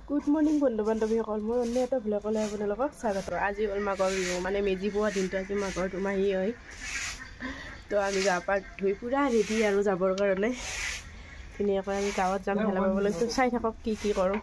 Good morning বন্ধু বান্ধৱীসকল, মই অন্য এটা ভ্লগলৈ আপোনালোকক স্বাগত। আজি হ'ল মাঘৰ বিহু, মানে মেজি পোৱা দিনটো আজি মাঘৰ দুমাহী হয়। তো আমি গা পা ধুই পূৰা ৰেডি আৰু যাবৰ কাৰণে ধুনীয়াকৈ আমি গাঁৱত যাম ভেলা পাবলৈ। তো চাই থাকক কি কৰোঁ।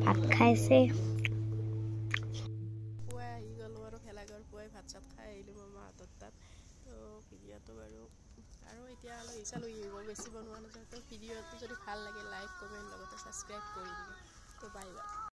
ভাত খাইছে পুৱাই আহি গ'লোঁ আৰু ভেলাঘৰ পুৱাই ভাত চাত খাই আহিলোঁ মামাহঁতৰ তাত। তো ভিডিঅ'টো বাৰু আৰু এতিয়া আলহী চালহী আহিব, বেছি বনোৱা নাযায়। তো ভিডিঅ'টো যদি ভাল লাগে লাইক কমেণ্ট লগতে ছাবস্ক্ৰাইব কৰি দিব। তো বাই বাই।